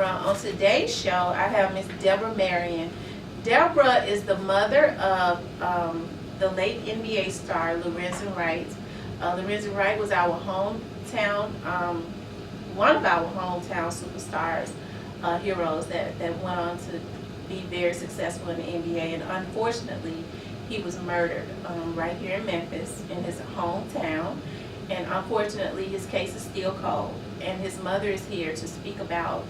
On today's show, I have Miss Deborah Marion. Deborah is the mother of the late NBA star Lorenzen Wright. Lorenzen Wright was our hometown, one of our hometown superstars, heroes that went on to be very successful in the NBA. And unfortunately, he was murdered right here in Memphis, in his hometown. And unfortunately, his case is still cold. And his mother is here to speak about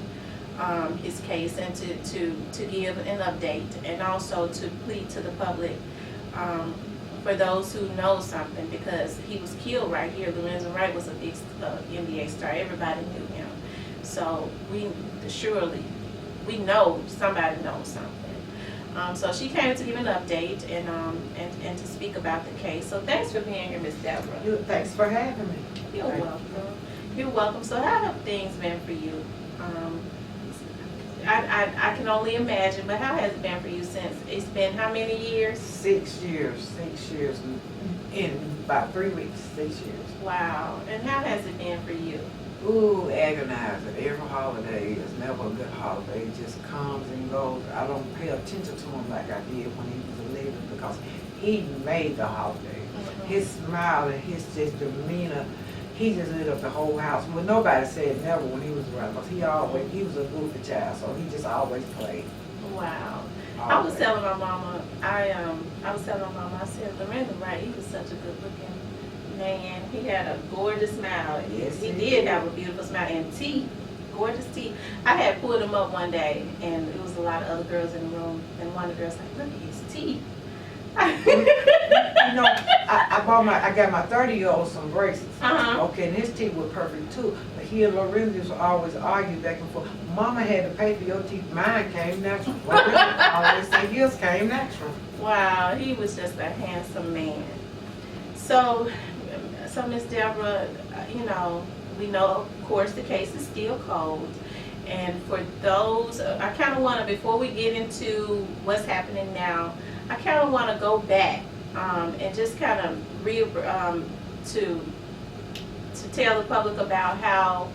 his case and to give an update, and also to plead to the public for those who know something, because he was killed right here. Lorenzen Wright was a big NBA star. Everybody knew him. So we know somebody knows something. So she came to give an update and to speak about the case. So thanks for being here, Miss Deborah. Thanks for having me. You're welcome. You're welcome. So how have things been for you? I can only imagine, but how has it been for you since it's been how many years? 6 years. 6 years in about 3 weeks. 6 years. Wow. And how has it been for you? Ooh, agonizing. Every holiday is never a good holiday. It just comes and goes. I don't pay attention to him like I did when he was living, because he made the holiday. Mm-hmm. His smile and his just demeanor, he just lit up the whole house. Well, nobody said never when he was around, because he was a goofy child, so he just always played. Wow. Always. I was telling my mama, I said, Lorenzen Wright, he was such a good looking man. He had a gorgeous smile. Yes, he did have a beautiful smile, and teeth, gorgeous teeth. I had pulled him up one day, and it was a lot of other girls in the room, and one of the girls like, look at his teeth. You know, I got my 30-year-old some braces. Okay, and his teeth were perfect too. But he and Lorenzen used to always argue back and forth. Mama had to pay for your teeth. Mine came natural. Lorenzen always say his came natural. Wow, he was just a handsome man. So Miss Deborah, you know, we know, of course, the case is still cold. And for those, I kind of want to, before we get into what's happening now, I kind of want to go back and just kind of to tell the public about how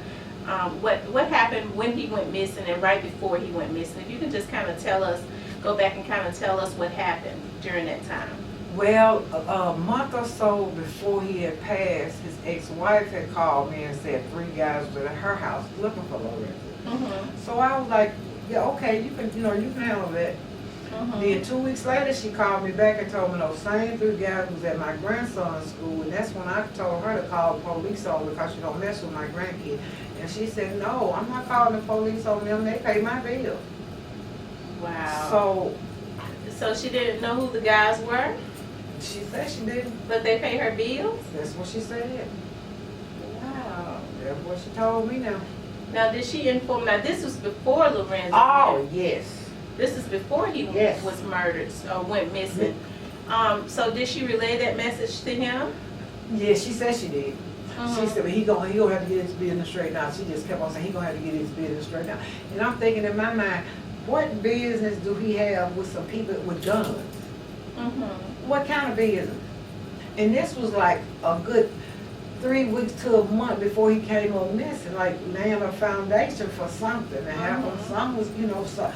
what happened when he went missing and right before he went missing. If you can just kind of tell us, go back and kind of tell us what happened during that time. Well, a month or so before he had passed, his ex-wife had called me and said 3 guys were at her house looking for Lorenzen. Mm-hmm. So I was like, yeah, okay, you can handle that. Mm-hmm. Then 2 weeks later, she called me back and told me those same 3 guys was at my grandson's school, and that's when I told her to call the police on because she don't mess with my grandkid. And she said, no, I'm not calling the police on them. They pay my bill. Wow. So she didn't know who the guys were? She said she didn't. But they pay her bills? That's what she said. Wow. That's what she told me now. Now, did she inform? Now, this was before Lorenzen. Oh, yes. This is before he was murdered or went missing. So did she relay that message to him? Yes, she said she did. She said, well, he gonna have to get his business straightened out. She just kept on saying he gonna have to get his business straightened out. And I'm thinking in my mind, what business do he have with some people with guns? What kind of business? And this was like a good 3 weeks to a month before he came on missing, like laying a foundation for something to happen. Some was, so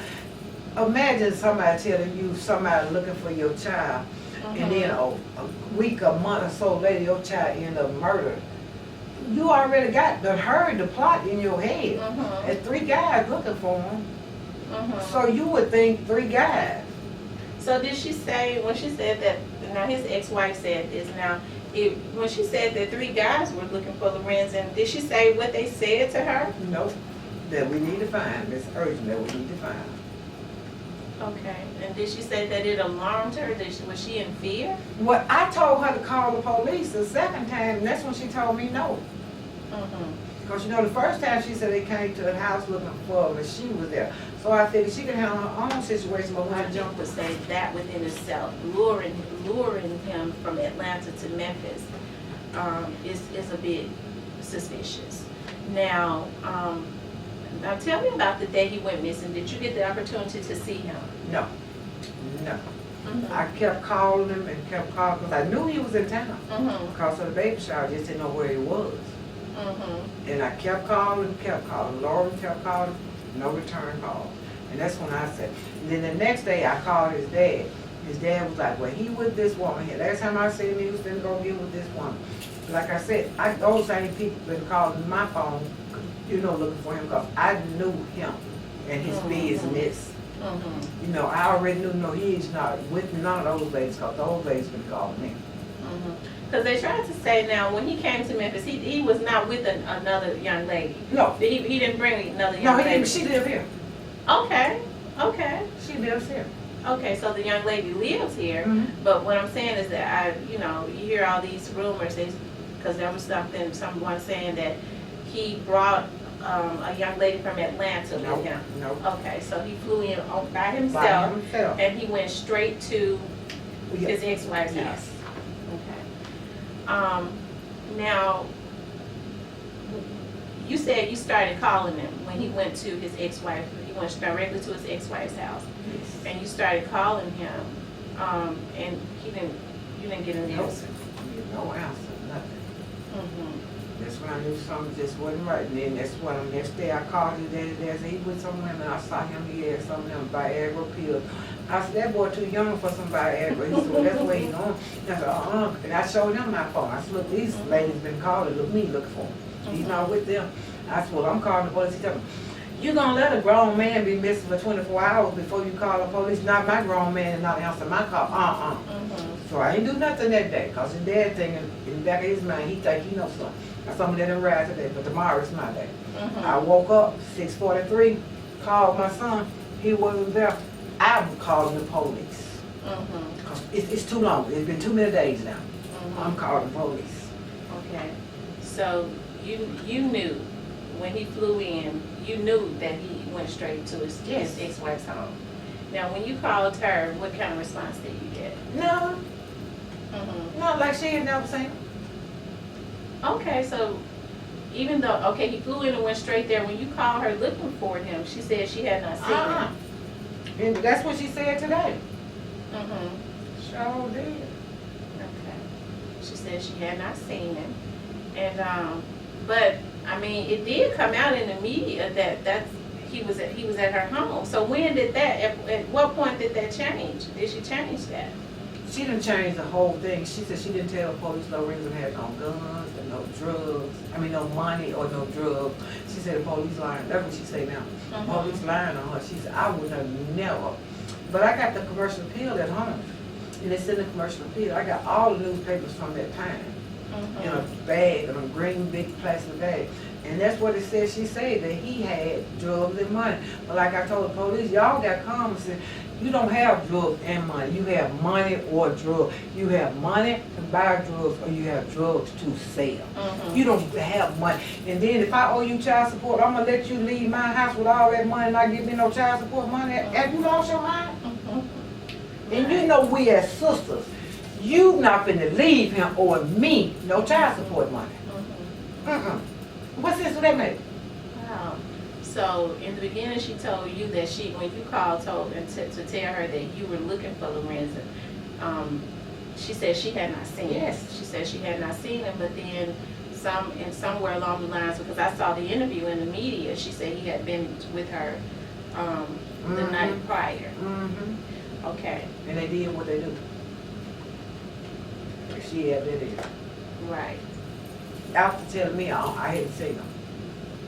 imagine somebody telling you somebody looking for your child, and then a week, a month or so later, your child end up murdered. You already heard the plot in your head. And 3 guys looking for him. So you would think 3 guys. So did she say, when she said that, now his ex-wife said this, now when she said that 3 guys were looking for Lorenzen, did she say what they said to her? Nope. That we need to find. It's urgent that we need to find. Okay. And did she say that it alarmed her? Was she in fear? Well, I told her to call the police the second time, and that's when she told me no. Mm-hmm. Because you know, the first time she said they came to the house looking for her, but she was there. So I figured she could handle her own situation, but when I I jump to say that within itself, luring him from Atlanta to Memphis, is a bit suspicious. Now tell me about the day he went missing. Did you get the opportunity to see him? No. Mm-hmm. I kept calling him and kept calling because I knew he was in town. Mm-hmm. Because of the baby shower, I just didn't know where he was. Mm-hmm. And I kept calling. Lauren kept calling, no return call. And that's when I said, and then the next day I called his dad. His dad was like, well, he with this woman here. Last time I seen him, he was finna go get with this woman. Like I said, those same people been calling my phone, looking for him because I knew him and his business. Mm-hmm. You know, I already knew, he's not with none of those ladies because those ladies been calling me. Because they tried to say now, when he came to Memphis, he was not with another young lady. No. He didn't bring another young lady. No, she live here. Okay. She lives here. Okay, so the young lady lives here, Mm-hmm. but what I'm saying is that you hear all these rumors, because there was someone saying that he brought a young lady from Atlanta with him. No. Okay, so he flew in by himself, and he went straight to his ex-wife's house. Okay. Now, you said you started calling him when he went to his ex-wife. He went directly to his ex-wife's house. Yes. And you started calling him, and you didn't get an answer. No answer, nothing. Mm-hmm. That's when I knew something just wasn't right. And then that's when the next day I called his daddy and said he with some women. I saw him, he had some of them Viagra pills. I said, that boy too young for some Viagra. He said, well, that's where he's on. And I said, And I showed him my phone. I said, look, these ladies been calling, me looking for him. He's not with them. I said, well, I'm calling the police. He told me, you gonna let a grown man be missing for 24 hours before you call the police? Not my grown man and not answer my call. Mm-hmm. So I ain't do nothing that day, because his dad thinking, in the back of his mind, he think he knows something. Now some of that didn't rise today, but tomorrow is my day. Mm-hmm. I woke up, 6:43, called my son, he wasn't there. I'm calling the police. Mm-hmm. 'Cause it's too long, it's been too many days now. Mm-hmm. I'm calling the police. Okay. So you knew when he flew in, you knew that he went straight to his ex-wife's home. Now, when you called her, what kind of response did you get? No, Mm-hmm. not like she had never seen him. Okay, so even though, he flew in and went straight there, when you called her looking for him, she said she had not seen him. And that's what she said today. Mm-hmm. Sure did. Okay. She said she had not seen him. And, but, I mean, it did come out in the media that he was at her home. So when did that, at what point did that change? Did she change that? She didn't change the whole thing. She said she didn't tell the police Lorenzen had no guns and no drugs. No money or no drugs. She said the police lying. That's what she say now. Mm-hmm. Police lying on her. She said, I would have never. But I got the commercial appeal at home. And it's in the commercial appeal. I got all the newspapers from that time. Mm-hmm. In a bag, in a green big plastic bag. And that's what it said. She said that he had drugs and money. But like I told the police, y'all got calm and said, you don't have drugs and money. You have money or drugs. You have money to buy drugs or you have drugs to sell. Mm-hmm. You don't have money. And then if I owe you child support, I'm going to let you leave my house with all that money and not give me no child support money. Have you lost your mind? Mm-hmm. And you know we as sisters, you not finna leave him or me no child support money. Mm-hmm. What sense do that make? Wow. So in the beginning, she told you that when you called, to tell her that you were looking for Lorenzen. She said she had not seen him. Yes. She said she had not seen him, but then somewhere along the lines, because I saw the interview in the media, she said he had been with her the night prior. Mm-hmm. Okay. And they did what they do. She had been there. Right. After telling me, I hadn't seen them.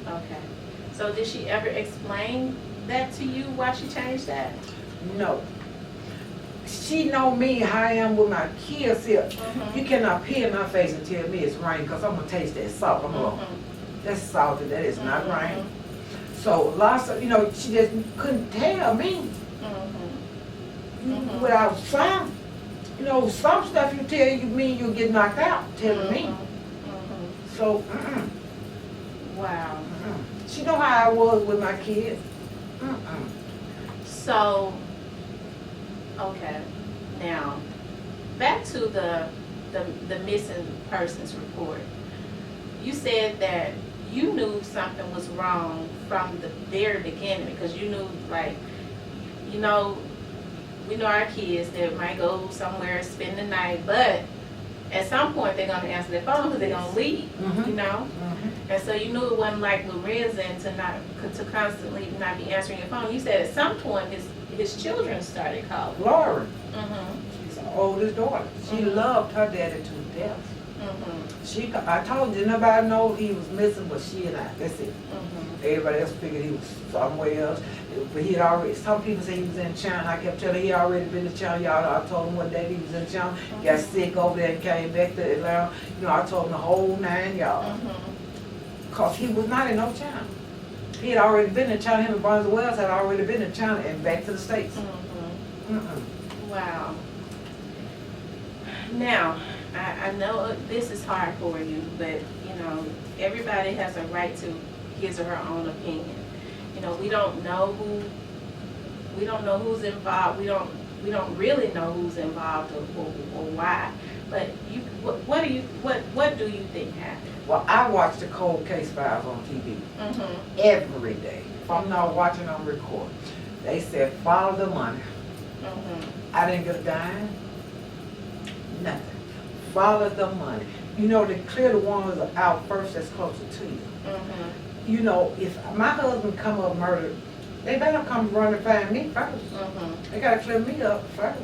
Okay. So did she ever explain that to you, why she changed that? No. she know me how I am with my kids here. Mhm. You cannot pee in my face and tell me it's rain, because I'm gonna taste that salt. I'm gonna, that's salty, that is not rain. So lots of, she just couldn't tell me without some, some stuff you tell you mean you'll get knocked out telling me. So, Wow. she know how I was with my kids. So, okay, now back to the missing persons report. You said that you knew something was wrong from the very beginning, because you knew, like, we know our kids that might go somewhere, spend the night, but at some point they're gonna answer their phone because they're gonna leave, And so you knew it wasn't like Lorenzen to constantly not be answering your phone. You said at some point his children started calling. Lauren, she's the oldest daughter. She loved her daddy to death. I told you, nobody know he was missing but she and I. That's it. Everybody else figured he was somewhere else. But he had already, some people say he was in China. I kept telling him he already been to China. Y'all, I told him one day he was in China. Got sick over there and came back to Atlanta. I told him the whole 9 y'all. Because he was not in no China. He had already been in China. Him and Barnes Wells had already been in China and back to the States. Wow. Now, I know this is hard for you, but everybody has a right to his or her own opinion. We don't know who's involved. We don't really know who's involved or why. But what do you think happened? Well, I watch the cold case files on TV every day. If I'm not watching, I'm recording. They said follow the money. I didn't get a dime. Nothing. Follow the money. They clear the ones that are out first that's closer to you. If my husband come up murdered, they better come run and find me first. They gotta clear me up first.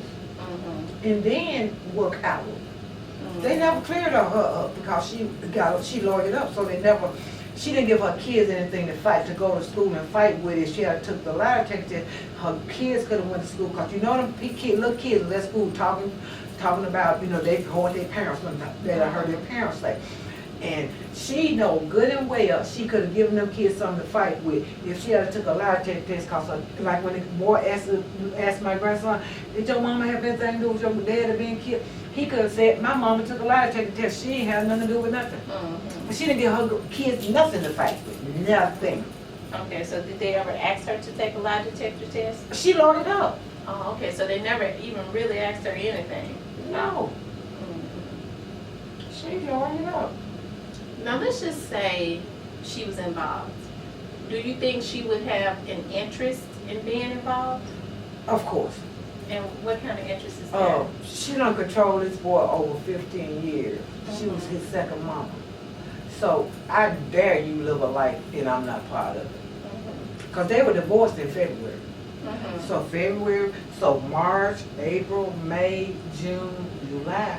And then work out. They never cleared her up because she lawyered up, so she didn't give her kids anything to fight, to go to school and fight with. If she had took the lie detector, her kids could have went to school, because them little kids was at school talking about, they hold their parents, that I heard their parents say. And she know good and well she could have given them kids something to fight with if she had took a lie detector test. Because like when the boy asked my grandson, did your mama have anything to do with your dad being killed? He could have said, my mama took a lie detector test. She ain't had nothing to do with nothing. But she didn't give her kids nothing to fight with. Nothing. Okay, so did they ever ask her to take a lie detector test? She loaded up. Oh, okay, so they never even really asked her anything? No. She loaded up. Now let's just say she was involved. Do you think she would have an interest in being involved? Of course. And what kind of interest is that? She done controlled this boy over 15 years. She was his second mama. So I dare you live a life and I'm not part of it. Because they were divorced in February. So March, April, May, June, July,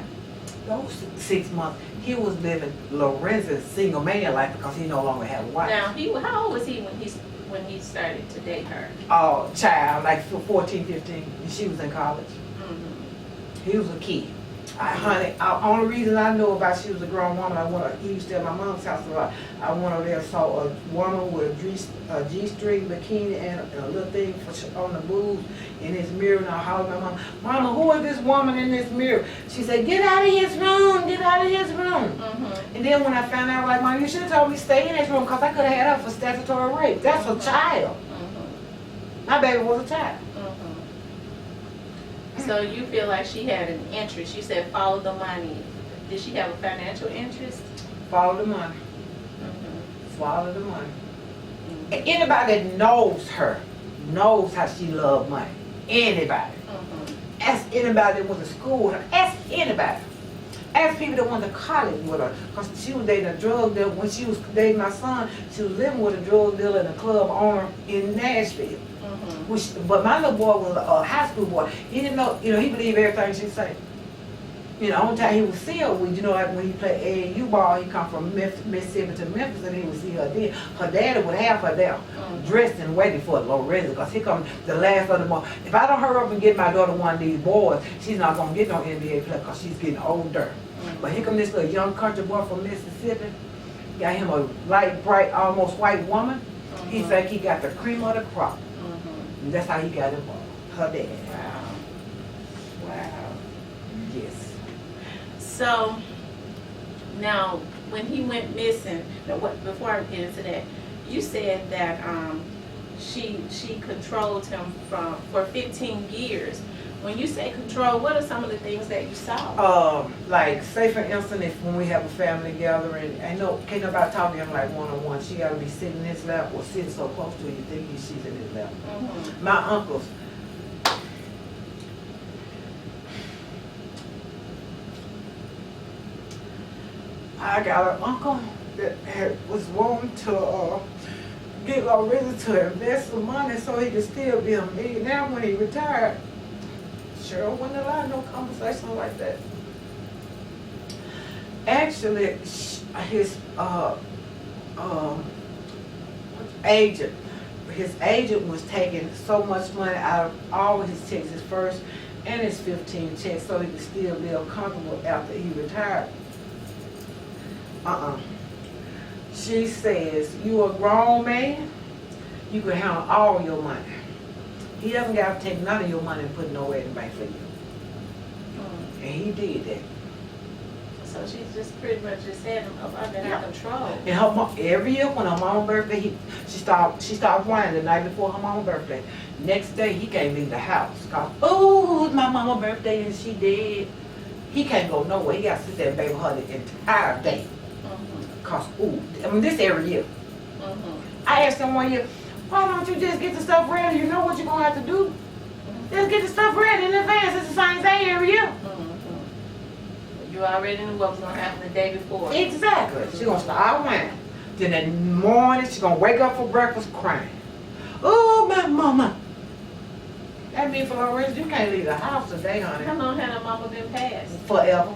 those 6 months, he was living Lorenzen's single man life because he no longer had a wife. Now, how old was he when he started to date her? Oh, child, like 14, 15. And she was in college. He was a kid. Honey, the only reason I know about she was a grown woman, he used to at my mom's house a lot. I went over there and saw a woman with a G-string bikini and a little thing on the boobs in his mirror, and I hollered at my mom, Mama, who is this woman in this mirror? She said, get out of his room, get out of his room. And then when I found out, I was like, Mom, you should have told me to stay in his room because I could have had her for statutory rape. That's a child. My baby was a child. So you feel like she had an interest. You said follow the money. Did she have a financial interest? Follow the money. Follow the money. Anybody that knows her knows how she loved money. Anybody. Ask anybody that went to school with her. Ask anybody. Ask people that went to college with her. Because she was dating a drug dealer. When she was dating my son, she was living with a drug dealer and a club owner in Nashville. But my little boy was a high school boy. He didn't know, he believed everything she said. You know, only time he would see her was, you know, like when he played AAU ball, he come from Mississippi to Memphis, and he would see her then. Her daddy would have her there, dressed and waiting for Lorenzen, because here comes the last of the month. If I don't hurry up and get my daughter one of these boys, she's not going to get no NBA play because she's getting older. But here comes this little young country boy from Mississippi, got him a light, bright, almost white woman. He think he got the cream of the crop. And that's how he got involved. Her dad. Wow. Wow. Yes. So now, when he went missing, before I get into that, you said that she controlled him for 15 years. When you say control, what are some of the things that you saw? Like, say for instance, if when we have a family gathering, can't nobody talk to him like one-on-one. She gotta be sitting in his lap or sitting so close to you, you think she's in his lap. My uncles, I got an uncle that was wanting to get Lorenzen to invest some money so he could still be a millionaire when he retired. Sure wouldn't allow no conversation like that. Actually, his agent was taking so much money out of all his checks, his first and his 15 checks, so he could still live comfortable after he retired. She says, you a grown man, you can handle all your money. He doesn't got to take none of your money and put it nowhere in the bank for you. And he did that. So she's just pretty much just had him up under her control. And her mom, every year when her mama's birthday, she started whining the night before her mama's birthday. Next day he can't leave the house. Cause, oh, it's my mama's birthday and she dead. He can't go nowhere. He got to sit there and baby her the entire day. Cause, this every year. I asked him one year, why don't you just get the stuff ready? You know what you're going to have to do. Just get the stuff ready in advance. It's the same thing every year. You already knew what was going to happen the day before. Exactly. She's going to start whining. Then that morning, she's going to wake up for breakfast crying. Oh, my mama. That means for Lorenzen, you can't leave the house today, honey. How long had her mama been passed? Forever.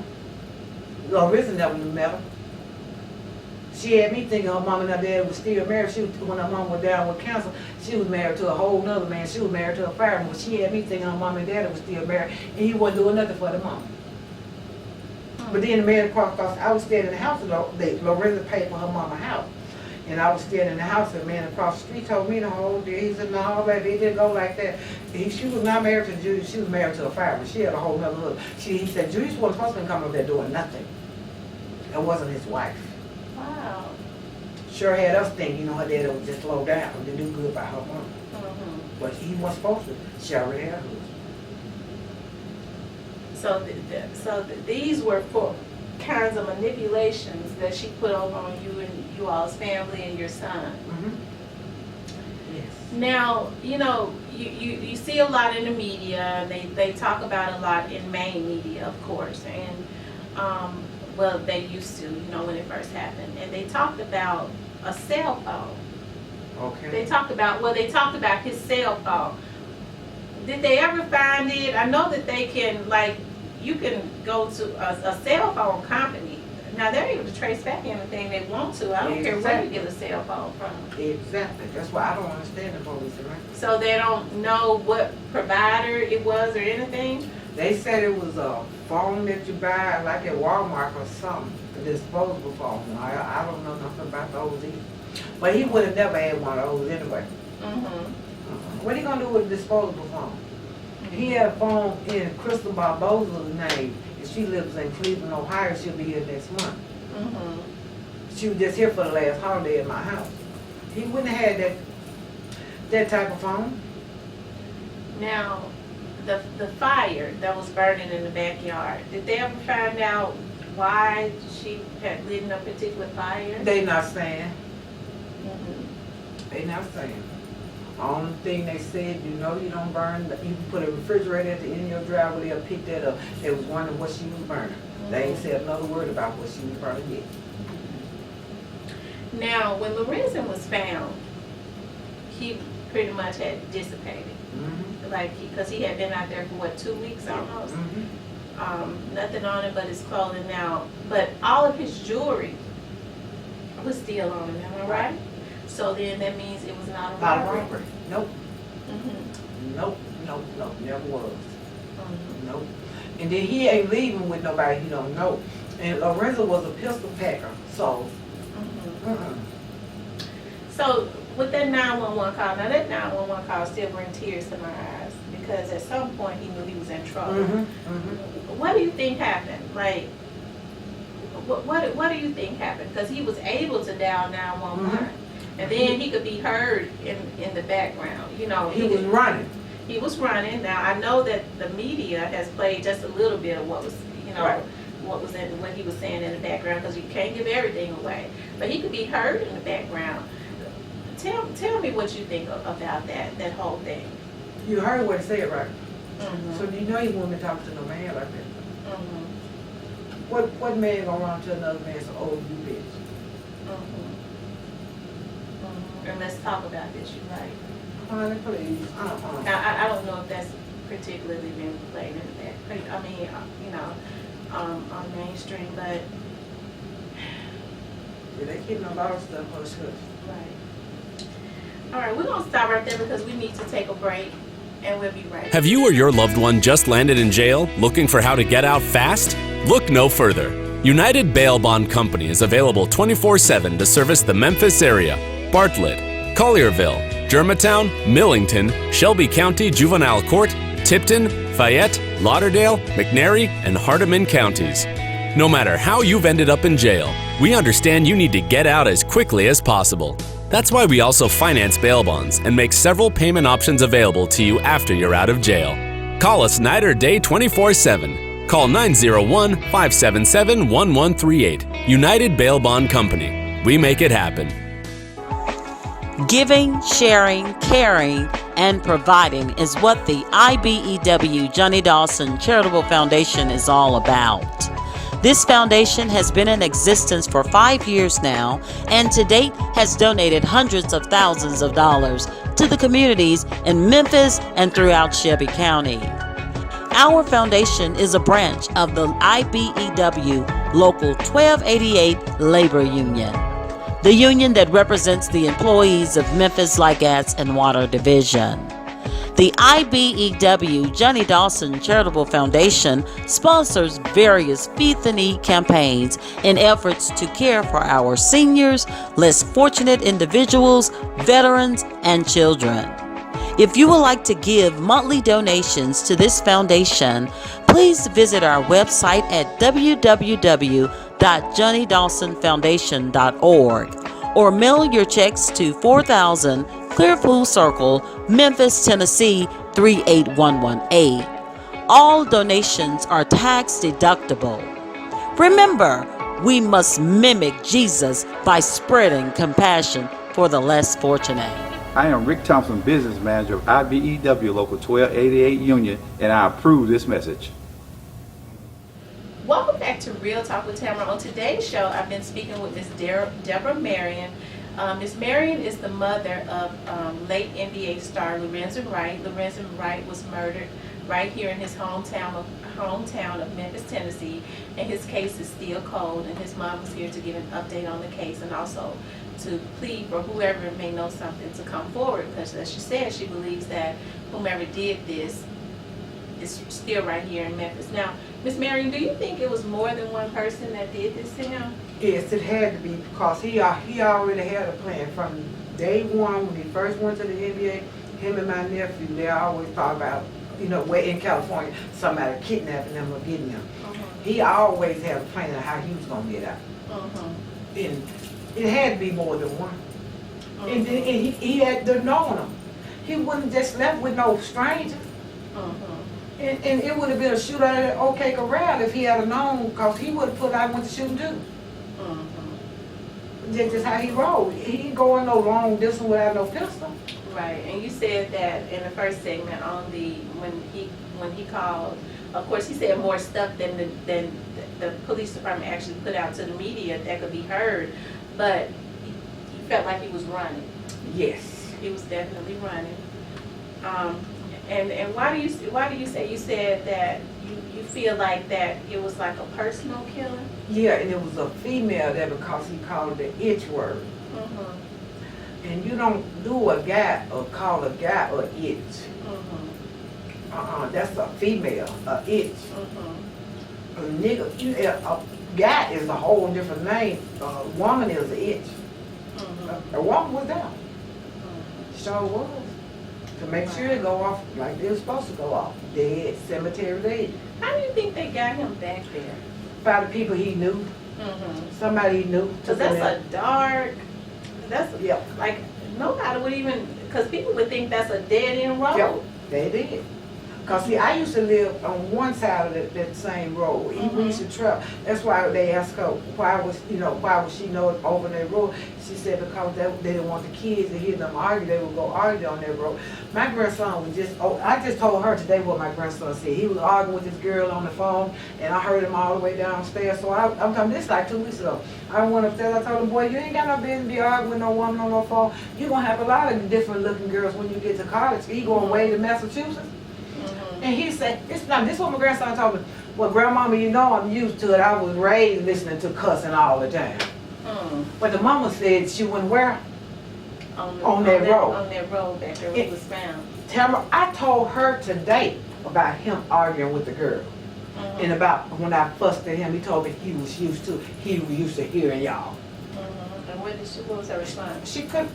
Lorenzen never met her. She had me thinking her mom and her dad was still married. When her mom was down with cancer, she was married to a whole nother man. She was married to a fireman. But she had me thinking her mom and dad was still married, and he wasn't doing nothing for the mom. But then the man across, I was staying in the house, Lorenzen paid for her mama's house. And I was staying in the house, and the man across the street told me the whole day. He said, no, baby, it didn't go like that. She was not married to Judy, she was married to a fireman. She had a whole nother husband. He said, Judy wasn't supposed to be coming up there doing nothing. It wasn't his wife. Wow. Sure had us thinking, her dad would just slow down to do good by her mom. But he wasn't supposed to. She already had a husband. So these were for kinds of manipulations that she put over on you and you all's family and your son. Yes. Now, you see a lot in the media. They talk about a lot in main media, of course, and well, they used to, when it first happened, and they talked about a cell phone. Okay. They talked about his cell phone. Did they ever find it? I know that they can, you can go to a cell phone company. Now they're able to trace back anything they want to. I don't care where you get a cell phone from. Exactly. That's why I don't understand the police, right? So they don't know what provider it was or anything? They said it was a phone that you buy like at Walmart or something, a disposable phone. I don't know nothing about those either. But he would have never had one of those anyway. What are you going to do with a disposable phone? He had a phone in Crystal Barbosa's name, and she lives in Cleveland, Ohio. She'll be here next month. She was just here for the last holiday at my house. He wouldn't have had that type of phone. Now, the fire that was burning in the backyard, did they ever find out why she had lit in a particular fire? They not saying. They not saying. Only thing they said, you don't burn, you can put a refrigerator at the end of your driveway, they'll pick that up. They was wondering what she was burning. They ain't said another word about what she was burning yet. Now, when Lorenzen was found, he pretty much had dissipated. Because he had been out there for 2 weeks almost. nothing on it but his clothing now. But all of his jewelry was still on him, am I right? So then that means it was not a Not a robbery? robbery. Nope. Mhm. Nope. Never was. Mhm. Nope. And then he ain't leaving with nobody he don't know. And Lorenzen was a pistol packer, so. Mhm. So with that 911 call, now that 911 call still brings tears to my eyes because at some point he knew he was in trouble. What do you think happened? Like, what do you think happened? Because he was able to dial 911, and then he could be heard in the background. You know, He was running. He was running. Now I know that the media has played just a little bit of what was, you know, Right. what he was saying in the background because you can't give everything away. But he could be heard in the background. Tell me what you think about that whole thing. You heard what he said, right? Mhm. So you know he wouldn't be talking to no man like that. Mhm. What man gonna run to another man and say, oh, you bitch? Mhm. Mhm. And let's talk about this. You're right. Honey, please. Now, I don't know if that's particularly been played in the back. I mean, you know, on mainstream, but Yeah, they keeping a lot of stuff hush hush. right. All right, we're gonna stop right there because we need to take a break, and we'll be right back. Have you or your loved one just landed in jail looking for how to get out fast? Look no further. United Bail Bond Company is available 24/7 to service the Memphis area, Bartlett, Collierville, Germantown, Millington, Shelby County Juvenile Court, Tipton, Fayette, Lauderdale, McNairy, and Hardeman counties. No matter how you've ended up in jail, we understand you need to get out as quickly as possible. That's why we also finance bail bonds and make several payment options available to you after you're out of jail. Call us night or day 24/7. Call 901-577-1138. United Bail Bond Company. We make it happen. Giving, sharing, caring, and providing is what the IBEW Johnny Dawson Charitable Foundation is all about. This foundation has been in existence for 5 years now and to date has donated hundreds of thousands of dollars to the communities in Memphis and throughout Shelby County. Our foundation is a branch of the IBEW Local 1288 Labor Union, the union that represents the employees of Memphis Light Gas and Water Division. The IBEW Johnny Dawson Charitable Foundation sponsors various Feed the Need campaigns in efforts to care for our seniors, less fortunate individuals, veterans, and children. If you would like to give monthly donations to this foundation, please visit our website at www.johnnydawsonfoundation.org or mail your checks to 4000 Clearpool Circle, Memphis, Tennessee 38118. All donations are tax deductible. Remember, we must mimic Jesus by spreading compassion for the less fortunate. I am Rick Thompson, Business Manager of IBEW Local 1288 Union, and I approve this message. Welcome back to Real Talk with Tamara. On today's show, I've been speaking with Miss Deborah Marion. Miss Marion is the mother of late NBA star Lorenzen Wright. Lorenzen Wright was murdered right here in his hometown of Memphis, Tennessee, and his case is still cold. And his mom was here to give an update on the case and also to plead for whoever may know something to come forward, because as she said, she believes that whomever did this is still right here in Memphis. Now, Miss Marion, do you think it was more than one person that did this to him? Yes, it had to be because he already had a plan from day one when he first went to the NBA. Him and my nephew, they always talk about, you know, where in California, somebody kidnapping them or getting them. He always had a plan of how he was going to get out. And it had to be more than one. And he had to know them. He wouldn't just left with no stranger. And it would have been a shootout at OK Corral if he had known, because he would have put out went to shooting too. That's just how he rolled. He didn't go on no long distance without no pistol. Right, and you said that in the first segment on when he called. Of course, he said more stuff than the police department actually put out to the media that could be heard, but he felt like he was running. Yes. He was definitely running. And why do you say you said that you feel like that it was like a personal killing? Yeah, and it was a female that because he called it the itch word. Mm-hmm. And you don't do a guy or call a guy a itch. Mm-hmm. That's a female, a itch. Mm-hmm. A nigga, a guy is a whole different name. A woman is an itch. Mm-hmm. A woman was down. Mm-hmm. Sure was. To make sure it go off like they were supposed to go off. Dead, cemetery dead. How do you think they got him back there? By the people he knew. Mm-hmm. Somebody he knew. Cause that's Yep. like nobody would even, cause people would think that's a dead end road. Yep, they did. Cause see, I used to live on one side of that same road. We used to travel. That's why they asked her why was she over that road. She said because they didn't want the kids to hear them argue. They would go argue on that road. My grandson was I just told her today what my grandson said. He was arguing with this girl on the phone, and I heard him all the way downstairs. So I'm talking this like 2 weeks ago. I went upstairs. I told him, boy, you ain't got no business to be arguing with no woman on no phone. You gonna have a lot of different looking girls when you get to college. He going away to Massachusetts. And he said, this is what my grandson told me. Well, grandmama, you know I'm used to it. I was raised listening to cussing all the time. But the mama said she wouldn't wear on that road. On that road that girl was found. Tamara, I told her today about him arguing with the girl. And about when I fussed at him, he told me he was used to hearing y'all. And what was her response? She couldn't.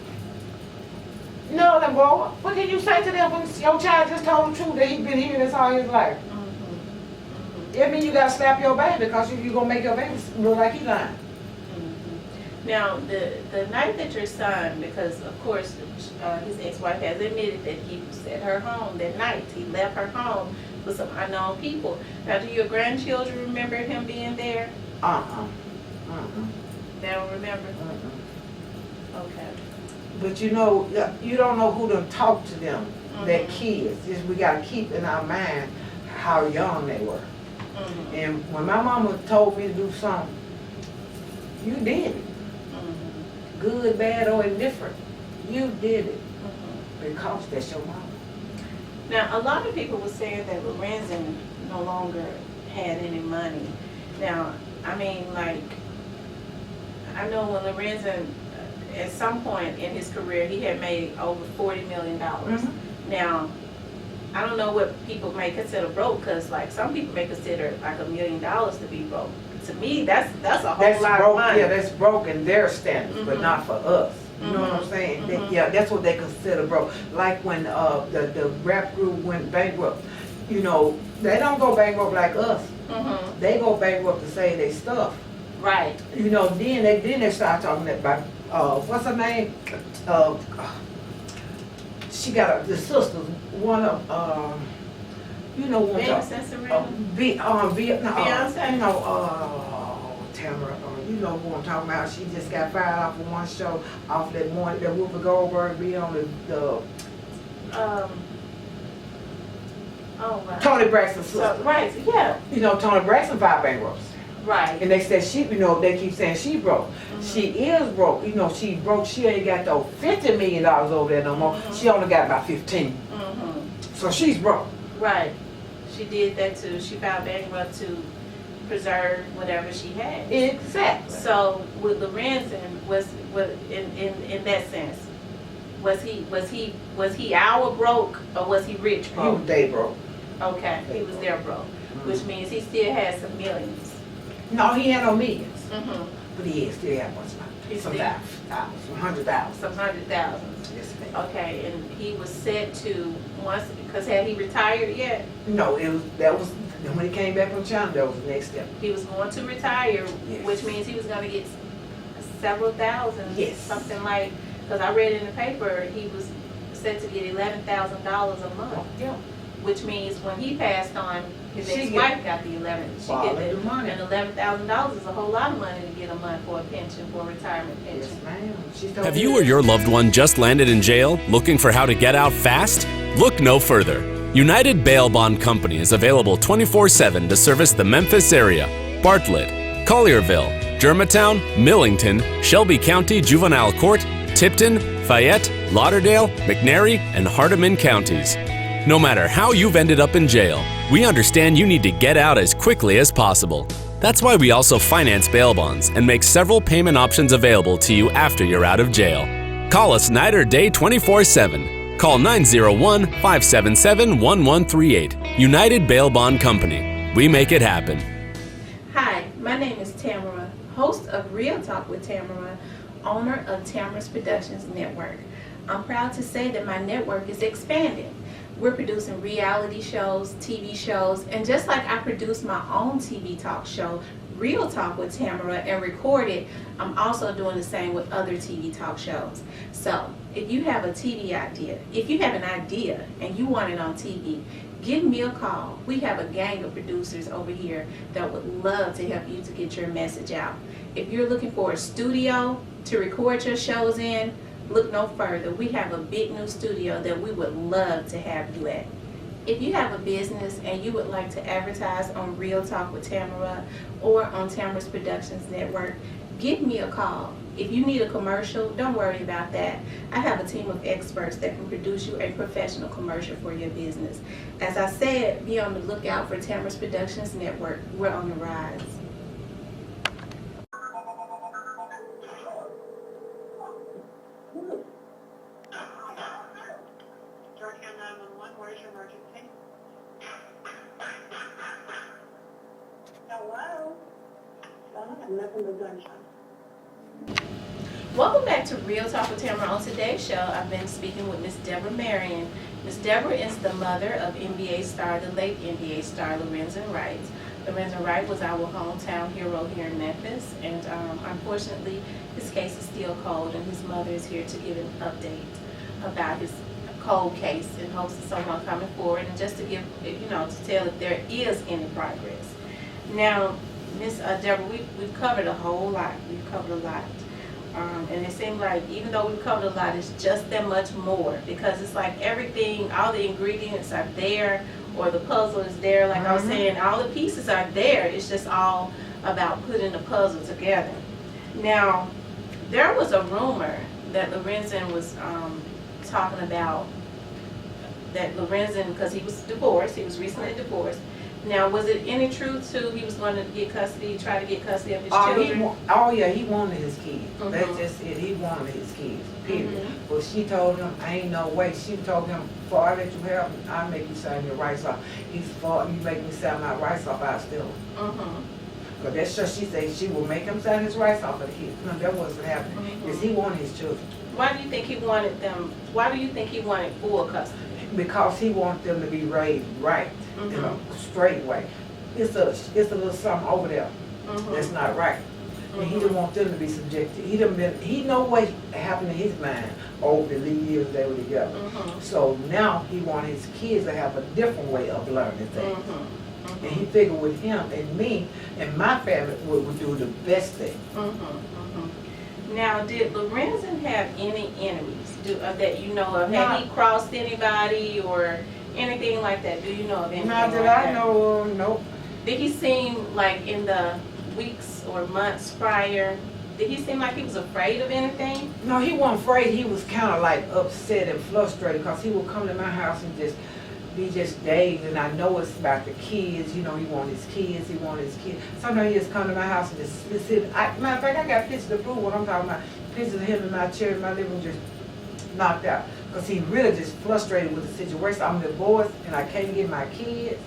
No, then, boy, what can you say to them when your child just told the truth that he's been hearing this all his life? That means you gotta slap your baby because you're gonna make your baby look like he lying. Now, the night that your son, because of course his ex-wife has admitted that he was at her home that night. He left her home with some unknown people. Now, do your grandchildren remember him being there? They don't remember? Okay. But you know, you don't know who to talk to them. They're kids. Just, we gotta keep in our mind how young they were. And when my mama told me to do something, you did it. Good, bad, or indifferent. You did it. Because that's your mama. Now, a lot of people were saying that Lorenzen no longer had any money. Now, I mean, like, I know when Lorenzen, at some point in his career, he had made over $40 million. Now, I don't know what people may consider broke, because like some people may consider like $1 million to be broke. To me, that's a whole lot broke, of money. Yeah, that's broke in their standards, but not for us. You know what I'm saying? Yeah, that's what they consider broke. Like when the rap group went bankrupt, you know, they don't go bankrupt like us. They go bankrupt to save their stuff. Right. You know, then they start talking about what's her name? She got the sisters. One of you know one. Beyonce. You know, Tamara. You know who I'm talking about. She just got fired off of one show off that morning that Whoopi Goldberg be on the oh wow. Tony Braxton's sister. Right. Yeah. You know, Tony Braxton filed bankruptcy. Right. And they said she, you know, they keep saying she broke. She is broke. You know, she broke. She ain't got those $50 million over there no more. She only got about 15. So she's broke. Right. She did that too. She filed bankrupt to preserve whatever she had. Exactly. So with Lorenzen, was in that sense, was he our broke or was he rich broke? He was day broke. Okay, he was their broke, which means he still had some millions. No, he had no millions. But he still had much money. Some thousands, some 100,000. Some 100,000. Yes, ma'am. Okay, and he was set to because had he retired yet? No, when he came back from China, that was the next step. He was going to retire, which means he was going to get several thousand. Yes. Something like, because I read in the paper he was set to get $11,000 a month. Yeah. Which means when he passed on, his ex-wife got the 11. She get the money, and $11,000 is a whole lot of money to get a month for a pension, for a retirement pension. Yes, ma'am. Have you or your loved one just landed in jail looking for how to get out fast? Look no further. United Bail Bond Company is available 24/7 to service the Memphis area, Bartlett, Collierville, Germantown, Millington, Shelby County Juvenile Court, Tipton, Fayette, Lauderdale, McNairy, and Hardeman counties. No matter how you've ended up in jail, we understand you need to get out as quickly as possible. That's why we also finance bail bonds and make several payment options available to you after you're out of jail. Call us night or day 24/7. Call 901-577-1138. United Bail Bond Company. We make it happen. Hi, my name is Tamara, host of Real Talk with Tamara, owner of Tamara's Productions Network. I'm proud to say that my network is expanding. We're producing reality shows, TV shows, and just like I produce my own TV talk show, Real Talk with Tamara, and record it, I'm also doing the same with other TV talk shows. So, if you have a TV idea, if you have an idea and you want it on TV, give me a call. We have a gang of producers over here that would love to help you to get your message out. If you're looking for a studio to record your shows in, look no further. We have a big new studio that we would love to have you at. If you have a business and you would like to advertise on Real Talk with Tamara or on Tamara's Productions Network, give me a call. If you need a commercial, don't worry about that. I have a team of experts that can produce you a professional commercial for your business. As I said, be on the lookout for Tamara's Productions Network. We're on the rise. Georgetown 911, what is your emergency? Hello? Nothing but gunshot. Welcome back to Real Talk with Tamara. On today's show, I've been speaking with Miss Deborah Marion. Miss Deborah is the mother of NBA star, the late NBA star, Lorenzen Wright. Lorenzen Wright was our hometown hero here in Memphis, and unfortunately, his case is still cold, and his mother is here to give an update about his cold case in hopes of someone coming forward and just to give, to tell if there is any progress. Now, Miss Deborah, we've covered a whole lot. We've covered a lot. And it seems like even though we've covered a lot, it's just that much more, because it's like everything, all the ingredients are there, or the puzzle is there. Like I was saying, all the pieces are there. It's just all about putting the puzzle together. Now, there was a rumor that Lorenzen was talking about, that Lorenzen, because he was divorced, he was recently divorced. Now, was it any truth to he was going to get custody, try to get custody of his children? He wanted his kids. That's just it. He wanted his kids, period. But she told him, ain't no way. She told him, before I let you have them, I'll make you sign your rights off. He said, you make me sign my rights off, I'll steal them. Because that's just, she said she will make him sign his rights off for the kids. No, that wasn't happening. Because he wanted his children. Why do you think he wanted them, why do you think he wanted full custody? Because he wanted them to be raised right, in a straight way. It's a little something over there that's not right. And he didn't want them to be subjected. He know what happened in his mind over the years they were together. So now he wanted his kids to have a different way of learning things. And he figured with him and me and my family would do the best thing. Now, did Lorenzen have any enemies that you know of? Had he crossed anybody or anything like that? Do you know of anything? Not that I know of, nope. Did he seem like in the weeks or months prior, did he seem like he was afraid of anything? No, he wasn't afraid. He was kind of like upset and frustrated because he would come to my house and just be just dazed. And I know it's about the kids. He wanted his kids. He wanted his kids. Sometimes he just come to my house and just sit. Matter of fact, I got pictures to prove what I'm talking about. Pictures of him in my chair in my living room just knocked out. Because he really just frustrated with the situation. I'm divorced and I can't get my kids.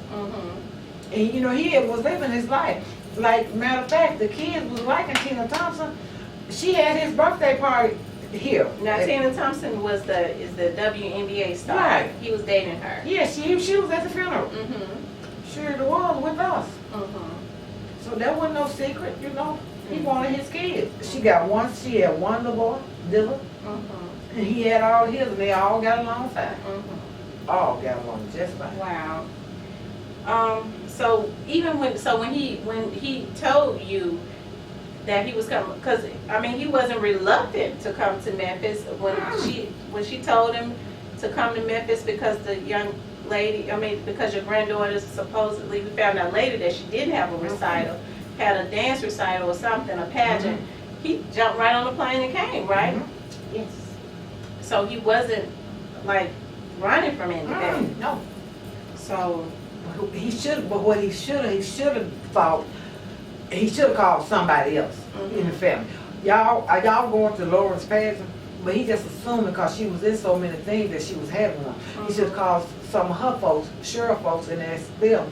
And he was living his life. Like, matter of fact, the kids was liking Tina Thompson. She had his birthday party here. Now, Tina Thompson is the WNBA star. Right. He was dating her. Yeah, she was at the funeral. Sure it was, with us. So that wasn't no secret, He wanted his kids. She had one little boy, Dylan. And he had all his, and they all got along fine. All got along just fine. Wow. So when he told you that he was coming, because he wasn't reluctant to come to Memphis when she told him to come to Memphis because the young lady, because your granddaughter supposedly, we found out later that she didn't have a recital, had a dance recital or something, a pageant. He jumped right on the plane and came, right? Yes. So he wasn't like running from anything. No. So what he should have thought, he should have called somebody else in the family. Y'all going to Lawrence passing? But he just assuming because she was in so many things that she was having one. He should have called some of her folks, sheriff folks, and asked them,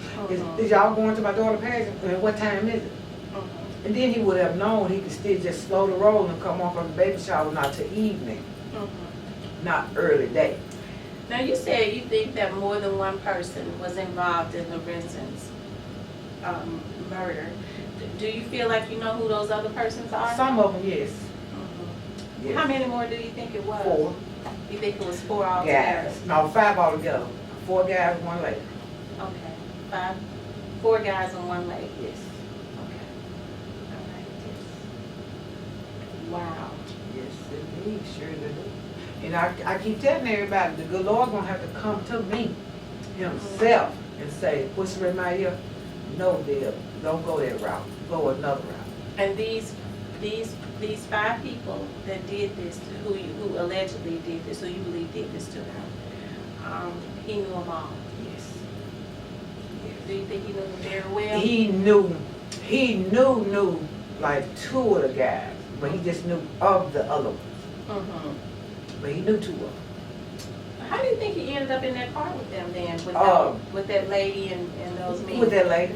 is y'all going to my daughter passing? And what time is it? And then he would have known he could still just slow the roll and come on from the baby shower, not to evening, not early day. Now you said you think that more than one person was involved in Lorenzen's murder. Do you feel like you know who those other persons are? Some of them, yes. Yes. How many more do you think it was? 4 You think it was 4 altogether? guys. No, 5 altogether. 4 guys, 1 lady. Okay. 4 guys and 1 lady. Yes. Okay. All right. Wow. Yes, indeed, sure do. And I keep telling everybody, the good Lord gonna have to come to me himself and say, what's the reminder? No, dear, don't go that route. Go another route. And these 5 people that did this, who allegedly did this, who you believe did this to him, he knew them all. Yes. Do you think he knew them very well? He knew like 2 of the guys, but he just knew of the other ones. But he knew 2 of them. How do you think he ended up in that car with them then, with that lady and those men? With that lady.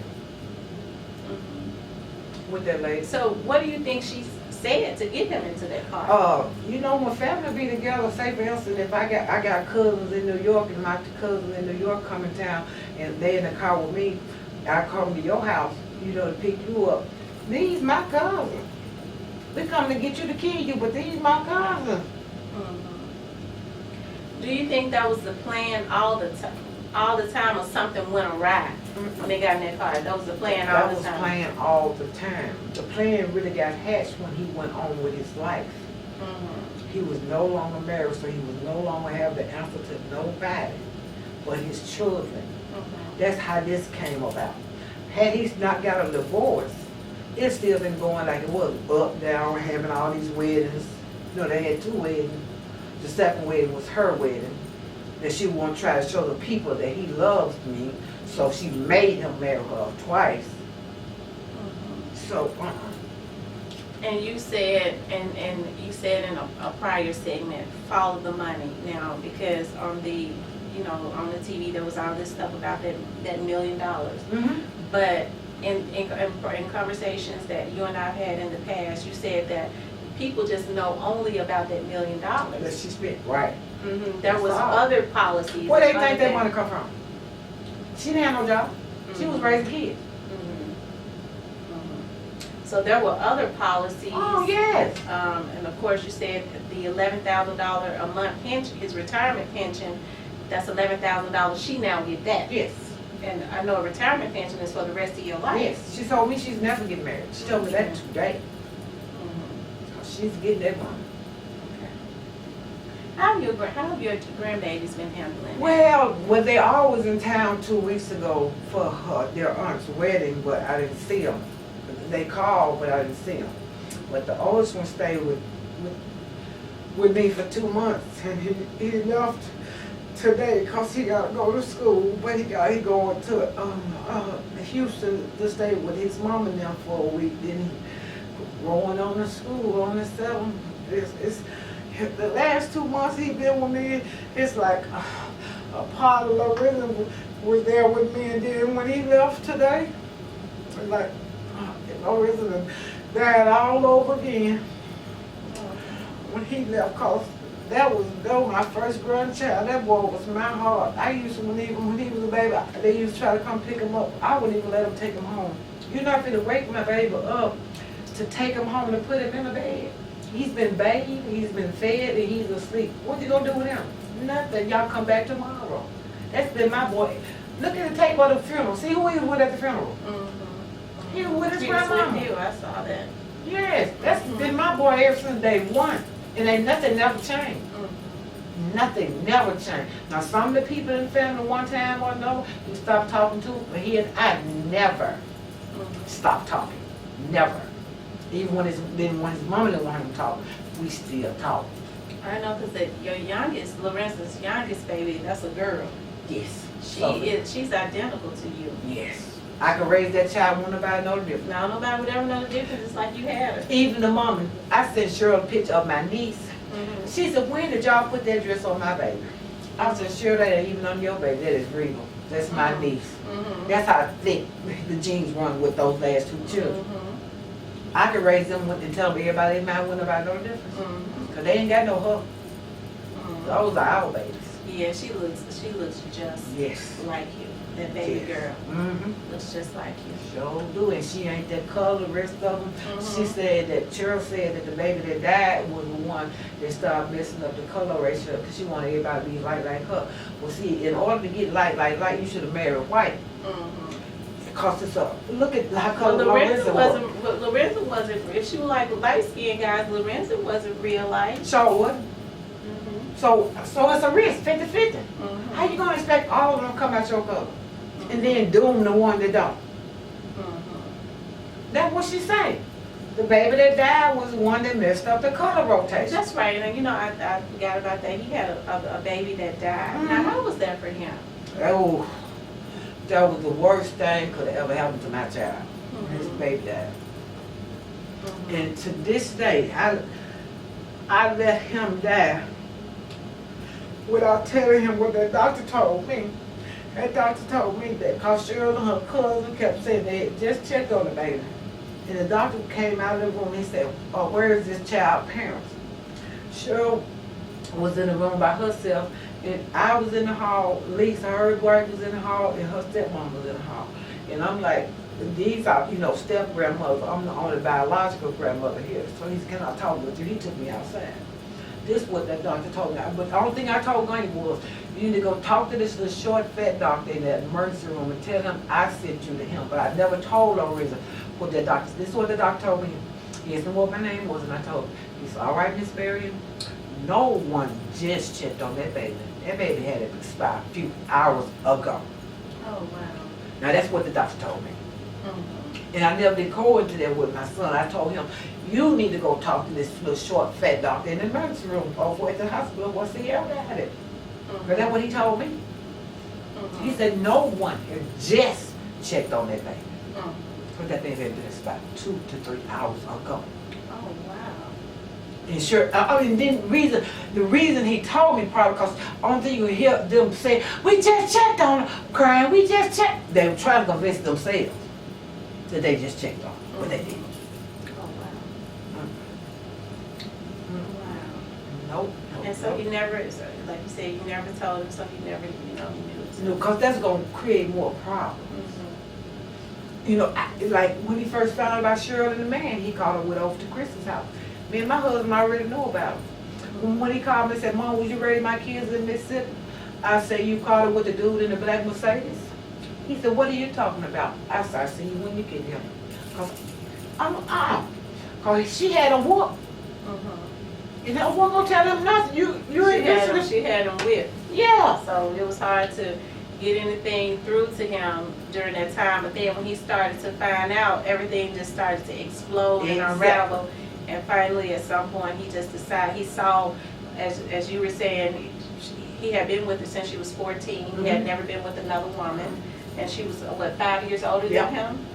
With that lady. So what do you think she said to get him into that car? You know, when family be together, say for instance, if I got cousins in New York and my cousins in New York come in town and they in the car with me, I come to your house, you know, to pick you up. These my cousins. We come to get you to kill you, but these my cousins. Do you think that was the plan all the time, or something went awry when they got in that car? That was the plan all the time? That was planned all the time. The plan really got hatched when he went on with his life. He was no longer married, so he was no longer have the answer to nobody but his children. That's how this came about. Had he not got a divorce, it's still been going like it was, up, down, having all these weddings. You know, they had 2 weddings. The second wedding was her wedding. That she wanted to try to show the people that he loves me, so she made him marry her twice. So, And you said, and you said in a prior segment, follow the money now, because on the, on the TV there was all this stuff about that $1 million. But in conversations that you and I have had in the past, you said that people just know only about that $1 million. that she spent, right. There was other policies. Where they think that money come from? She didn't have no job. She was raising kids. So there were other policies. Oh, yes. And of course, you said the $11,000 a month pension, his retirement pension, that's $11,000. She now get that. Yes. And I know a retirement pension is for the rest of your life. Yes. She told me she's never getting married. She told me that today. She's getting that money. How have your grandbabies been handling that? Well, they all was in town 2 weeks ago for their aunt's wedding, but I didn't see them. They called, but I didn't see them. But the oldest one stayed with me for 2 months, and he left today because he got to go to school. But he going to Houston to stay with his mom and them for a week. Then he going on to school on the 7th. It's the last 2 months he been with me. It's like a part of Lorenzen was there with me, and then when he left today, it's like Lorenzen died all over again. When he left, cause that was my first grandchild. That boy was my heart. I used to, when he was a baby, they used to try to come pick him up. I wouldn't even let him take him home. You're not gonna wake my baby up to take him home and put him in the bed. He's been bathed, he's been fed, and he's asleep. What you gonna do with him? Nothing. Y'all come back tomorrow. That's been my boy. Look at the tape of the funeral. See who he was with at the funeral. He was with his grandmama. I saw that. Yes, that's been my boy ever since day 1. And ain't nothing never changed. Nothing never changed. Now some of the people in the family one time or another, we stopped talking to, but he and I never stopped talking. Never. Even when his mama didn't want him to talk, we still talk. I know, because your youngest, Lorenzen's youngest baby, that's a girl. Yes. She's identical to you. Yes. I could raise that child, won't nobody know the difference. Now nobody would ever know the difference. It's like you had her. Even the mama, I sent Cheryl a picture of my niece. Mm-hmm. She said, when did y'all put that dress on my baby? I said, Cheryl, that ain't even on your baby. That is regal. That's my Mhm. niece. Mm-hmm. That's how thick the genes run with those last two children. Mm-hmm. I could raise them and tell everybody in my wouldn't nobody know the difference. Mm-hmm. Because they ain't got no her. Mm-hmm. Those are our babies. Yeah, she looks just Yes. like you. That baby Yes. girl Mm-hmm. looks just like you. Sure do, and she ain't that color, the rest of them. Mhm. She said that, Cheryl said that the baby that died was the one that started messing up the color ratio because she wanted everybody to be like her. Well, see, in order to get like, you should have married white. Mm-hmm. Because it's a, look at how Well, color Lorenzen Lorenzen was. wasn't, if she was like light-skinned guys, Lorenzen wasn't real light. So what? Mm-hmm. So it's a risk, 50-50. Mm-hmm. How you gonna expect all of them to come out your color? And then doom the one that don't? Mm-hmm. That's what she said. The baby that died was the one that messed up the color rotation. That's right, and you know, I forgot about that. He had a baby that died. Mhm. Now, how was that for him? Oh, that was the worst thing could have ever happened to my child. His Mhm. baby died. Mhm. And to this day, I let him die without telling him what that doctor told me. That doctor told me that because Cheryl and her cousin kept saying they had just checked on the baby. And the doctor came out of the room and he said, oh, where is this child's parents? Cheryl was in the room by herself, and I was in the hall, Lisa, her wife was in the hall, and her stepmom was in the hall. And I'm like, these are, step grandmother. I'm the only biological grandmother here. So he said, can I talk with you? He took me outside. This is what that doctor told me. But the only thing I told Granny was, you need to go talk to this little short, fat doctor in that emergency room and tell him I sent you to him. But I never told Lorenzen what that doctor, this is what the doctor told me. He asked me what my name was, and I told him. He said, all right, Miss Marion, no one just checked on that baby. That baby had it expired a few hours ago. Oh, wow. Now, that's what the doctor told me. Mm-hmm. And I never did go into that with my son. I told him, you need to go talk to this little short, fat doctor in the emergency room over at the hospital where Sierra got it. Because that's what he told me. Mm-hmm. He said no one had just checked on that baby. Mm-hmm. Because that baby had been expired 2 to 3 hours ago. Oh, wow. And sure, the reason he told me probably because only thing you hear them say, we just checked on her, crying, we just checked. They were trying to convince themselves that they just checked on her, but they didn't. Oh, wow. Wow. Nope. And so he never, so like you said, you never told him, so he never, he knew. No, because that's going to create more problems. Mm-hmm. Like when he first found out about Cheryl and the man, he called her with over to Chris's house. Me and my husband already know about him. When he called me and said, Mom, would you raise my kids in Mississippi? I said, you called her with the dude in the black Mercedes? He said, what are you talking about? I said, I see you when you get here. Because she had a whoop. Mm-hmm. And that wasn't going to tell him nothing. You ain't listening. She had him whipped. Yeah. So it was hard to get anything through to him during that time. But then when he started to find out, everything just started to explode and unravel. And finally, at some point, he just decided, he saw, as you were saying, he had been with her since she was 14. He had never been with another woman. And she was, 5 years older than him?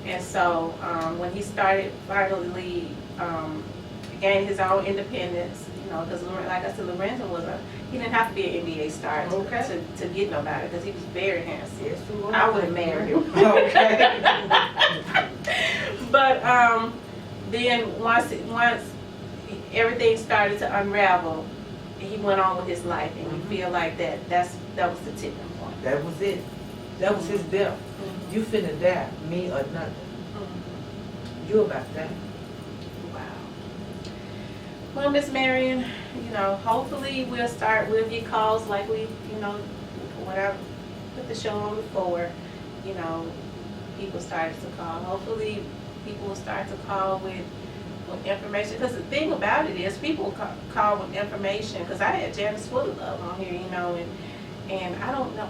And so when he started finally gaining his own independence, because like I said, Lorenzen he didn't have to be an NBA star to get nobody, because he was very handsome. Yes, I would have married him. Okay. But then once everything started to unravel, he went on with his life, and you feel like that was the tipping point. That was it. That was his death. Mm-hmm. You finna die, me or nothing. Mm-hmm. You about that. Wow. Well, Miss Marion, hopefully we'll get calls like we, when I put the show on before, people started to call. Hopefully people will start to call with information, because the thing about it is people call with information, because I had Janice Fuller on here, and I don't know,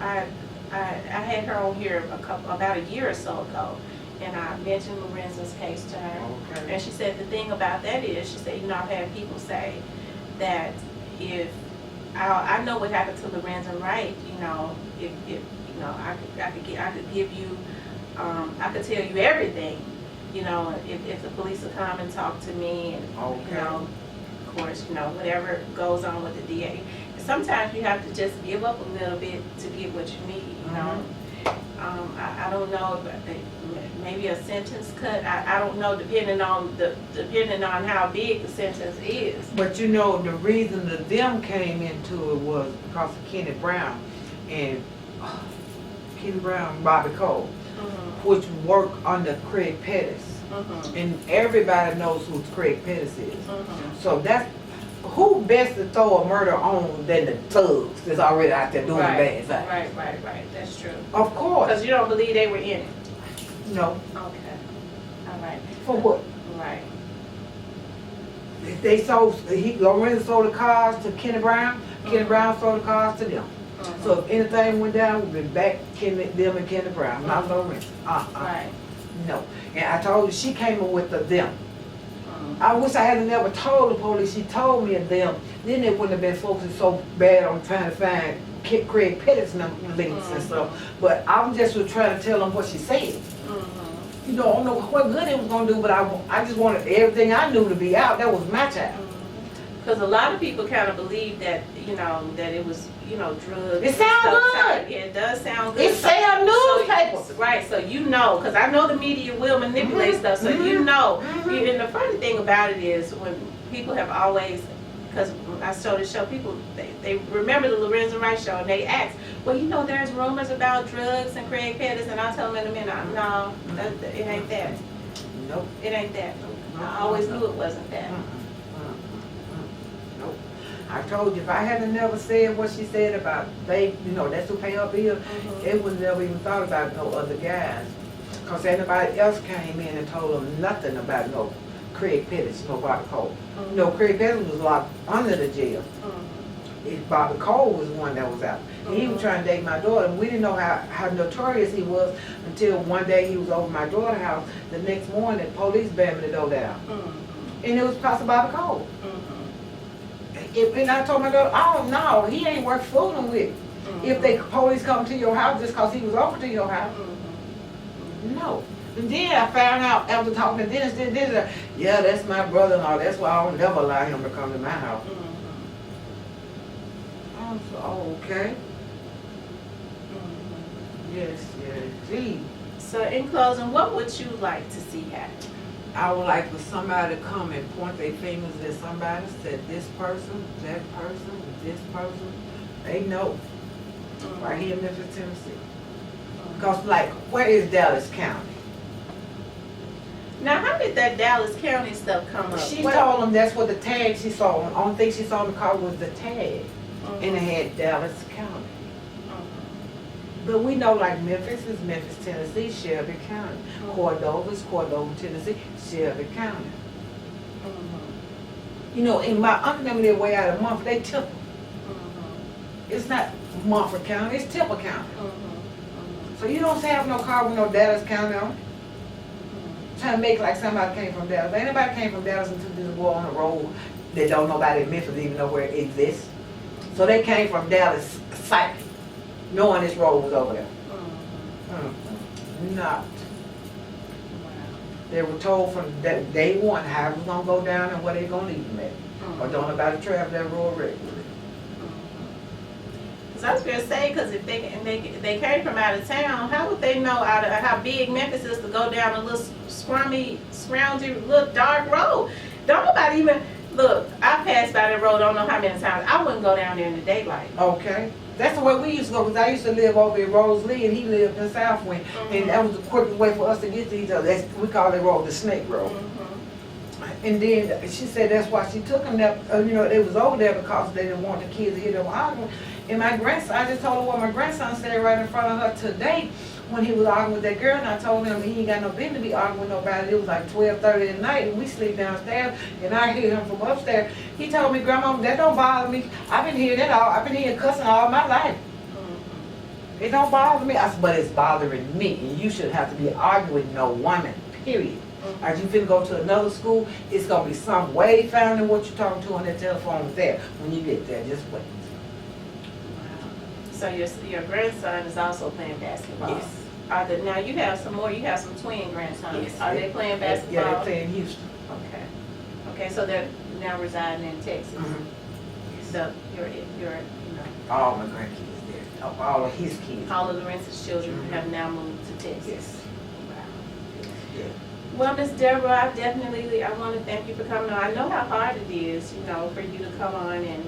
I had her on here about a year or so ago, and I mentioned Lorenzen's case to her. Okay. And she said the thing about that is, she said, I've had people say that if I know what happened to Lorenzen Wright. You know, if you know, I could give you, I could tell you everything. You know, if the police will come and talk to me, and you know, of course, you know, whatever goes on with the DA. Sometimes you have to just give up a little bit to get what you need. You know, I don't know, but maybe a sentence cut. I don't know, depending on how big the sentence is. But you know, the reason that them came into it was because of Kenny Brown and Bobby Cole, which worked under Craig Pettis. And everybody knows who Craig Pettis is. So that's who best to throw a murder on than the thugs that's already out there doing bad things. Right. That's true. Of course. Because you don't believe they were in it. No. Okay. All right. For what? Right. They sold. Lorenzen sold the cars to Kenny Brown. Kenny Brown sold the cars to them. So if anything went down, we'd be back them and Kenny Brown, not Lorenzen. Right. No. And I told you she came in with the them. I wish I had never told the police. She told me of them. Then they wouldn't have been focusing so bad on trying to find Craig Pettis links and stuff. But I was just trying to tell them what she said. You know, I don't know what good it was going to do, but I just wanted everything I knew to be out. That was my child. Because a lot of people kind of believe that, you know, that it was, you know, drugs. It sounds good. Yeah, it does sound good. It sells newspapers. Right, so you know, because I know the media will manipulate stuff, so you know. And the funny thing about it is when people have always, because I started to show people, they remember the Lorenzen Wright show, and they ask, well, you know, there's rumors about drugs and Craig Pettis, and I tell them in a minute, no, it ain't that. Nope. It ain't that. I always knew it wasn't that. Nope. I told you, if I hadn't never said what she said about they, you know, that's who pay her bill, it would never even thought about no other guys. Because anybody else came in and told them nothing about no Craig Pettis, no Bobby Cole. You know, Craig Pettis was locked under the jail. Bobby Cole was the one that was out. He was trying to date my daughter, and we didn't know how notorious he was until one day he was over my daughter's house. The next morning, police banged the door down. And it was because of Bobby Cole. And I told my daughter, oh no, he ain't worth fooling with. If the police come to your house just because he was over to your house. No. And then I found out after talking to Dennis, yeah, that's my brother-in-law. That's why I don't never allow him to come to my house. I was okay. Yes, gee. So in closing, what would you like to see happen? I would like for somebody to come and point their fingers at somebody, said this person, that person, this person. They know. Right here in Memphis, Tennessee. Because, like, where is Dallas County? Now, how did that Dallas County stuff come up? She told them that's what the tag she saw. The only thing she saw in the car was the tag. And it had Dallas County. But we know, like, Memphis is Memphis, Tennessee, Shelby County. Cordova is Cordova, Tennessee, Shelby County. You know, in my uncle them their way out of Mumford, they Temple. It's not Mumford County, it's Temple County. So you don't have no car with no Dallas County on it. Trying to make like somebody came from Dallas. Anybody came from Dallas and took this war on the road that don't nobody in Memphis even know where it exists. So they came from Dallas site, knowing this road was over there. Not. They were told from day one how it was going to go down and where they going to leave them at. Or don't nobody travel that road regularly. I was going to say, because if they came from out of town, how would they know how big Memphis is to go down a little scroungy, little dark road? Don't nobody even, look, I passed by that road, don't know how many times. I wouldn't go down there in the daylight. Okay. That's the way we used to go, because I used to live over in Rosalie, and he lived in Southwind. And that was the quickest way for us to get to each other. We call that road the Snake Road. And then she said that's why she took them there, you know, they was over there because they didn't want the kids to hear them arguing. And my grandson, I just told her what my grandson said right in front of her today when he was arguing with that girl, and I told him he ain't got no business to be arguing with nobody. It was like 12:30 at night, and we sleep downstairs, and I hear him from upstairs. He told me, Grandma, that don't bother me. I've been hearing that I've been hearing cussing all my life. It don't bother me. I said, but it's bothering me, and you shouldn't have to be arguing with no woman, period. As you finna go to another school, it's gonna be some way found in what you're talking to on that telephone there when you get there. Just wait. so your grandson is also playing basketball. Yes. Now you have some more. You have some twin grandsons. Yes. Are they playing basketball? Yeah, they play in Houston. Okay. Okay, so they're now residing in Texas. So your All my grandkids there, all of his kids. all of Lorenzen's children have now moved to Texas. Yes. Yeah. Well, Miss Deborah, I want to thank you for coming on. I know how hard it is, for you to come on and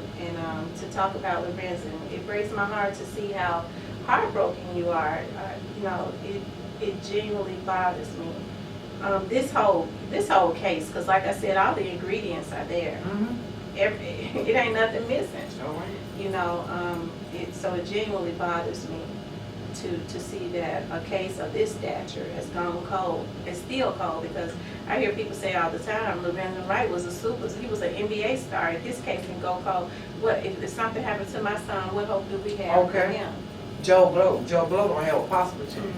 to talk about Lorenzen. It breaks my heart to see how heartbroken you are. It genuinely bothers me. This whole case, because like I said, all the ingredients are there. It ain't nothing missing. All right. So it genuinely bothers me to see that a case of this stature has gone cold. It's still cold because I hear people say all the time, Lorenzen Wright was he was an NBA star. If this case can go cold, if something happened to my son, what hope do we have for him? Joe Blow don't have a possible chance.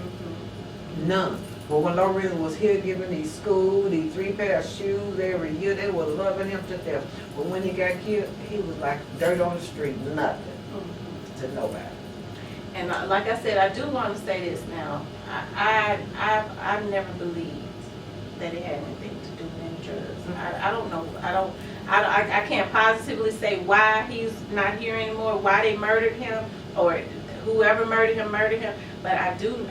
None. But when Lorenzen was here giving these 3 pair of shoes every year, they were loving him to death. But when he got killed, he was like dirt on the street, nothing to nobody. And like I said, I do want to say this now. I've never believed that it had anything to do with any drugs. I don't know. I can't positively say why he's not here anymore, why they murdered him, or whoever murdered him. But I do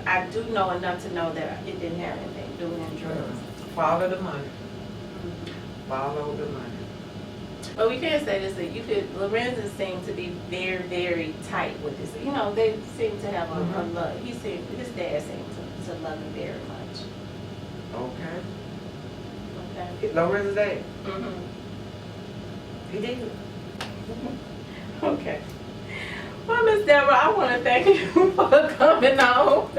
know enough to know that it didn't have anything to do with any drugs. Follow the money. Follow the money. But we can say this, that Lorenzen seemed to be very, very tight with this. They seem to have a love. His dad seemed to love him very much. Okay. Okay. Lorenzen's dad? Mm-hmm. He did. Okay. Well, Miss Deborah, I want to thank you for coming on.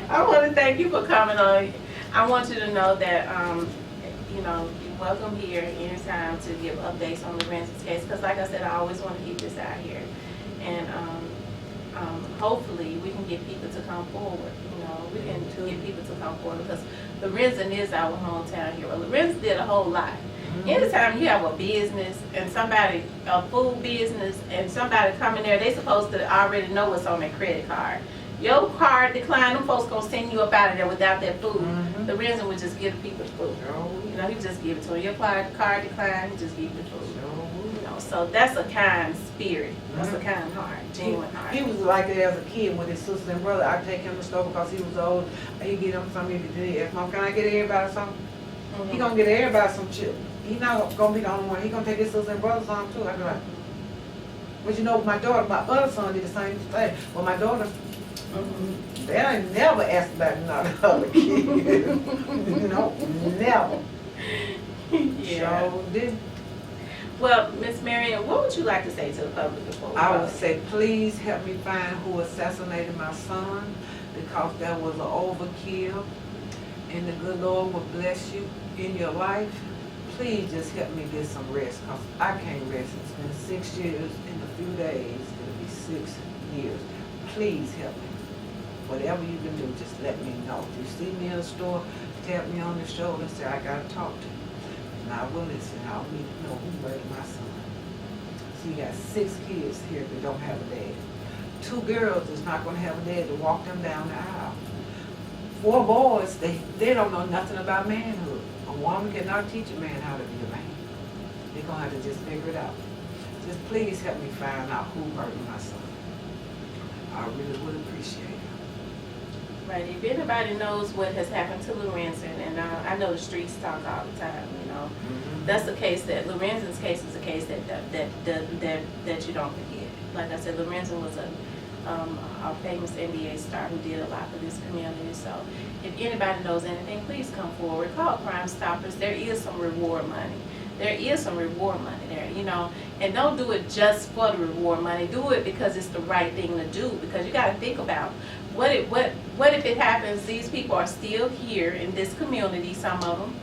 I want to thank you for coming on. I want you to know that, you're welcome here anytime to give updates on Lorenzen's case. Because like I said, I always want to keep this out here. And hopefully we can get people to come forward. We can get people to come forward because Lorenzen is our hometown hero. Lorenzen did a whole lot. Anytime you have a business and a food business, and somebody come in there, they supposed to already know what's on their credit card. Your card declined, them folks gonna send you up out of there without that food. Lorenzen would just give the people the food. He would just give it to them. Your card declined, he just give you the food. So that's a kind spirit. That's a kind heart, genuine heart. He was like that as a kid with his sister and brother. I'd take him to the store because he was old. He'd get him something. He'd ask, Mom, can I get everybody something? He gonna get everybody some chips. He's not gonna be the only one. He gonna take his sister and brother some too. I'd be like, but my other son did the same thing. Well, my daughter, they ain't never asked about none of the other kids. Never. Yeah. So did. Well, Miss Marion, what would you like to say to the public before we I go? would say, please help me find who assassinated my son, because that was an overkill, and the good Lord will bless you in your life. Please just help me get some rest, because I can't rest. It's been 6 years in a few days. It'll be 6 years. Please help me. Whatever you can do, just let me know. If you see me in the store, tap me on the shoulder and say, I gotta talk to you. And I will listen. I'll need to know who murdered my son. So you got 6 kids here that don't have a dad. 2 girls that's not gonna have a dad to walk them down the aisle. 4 boys, they don't know nothing about manhood. A woman cannot teach a man how to be a man. They're gonna have to just figure it out. Just please help me find out who murdered my son. I really would appreciate it. Right. If anybody knows what has happened to Lorenzen, and I know the streets talk all the time, that's the case that Lorenzen's case is a case that you don't forget. Like I said, Lorenzen was a famous NBA star who did a lot for this community. So if anybody knows anything, please come forward. Call Crime Stoppers. There is some reward money. There is some reward money there, and don't do it just for the reward money. Do it because it's the right thing to do, because you got to think about what if it happens, these people are still here in this community, some of them,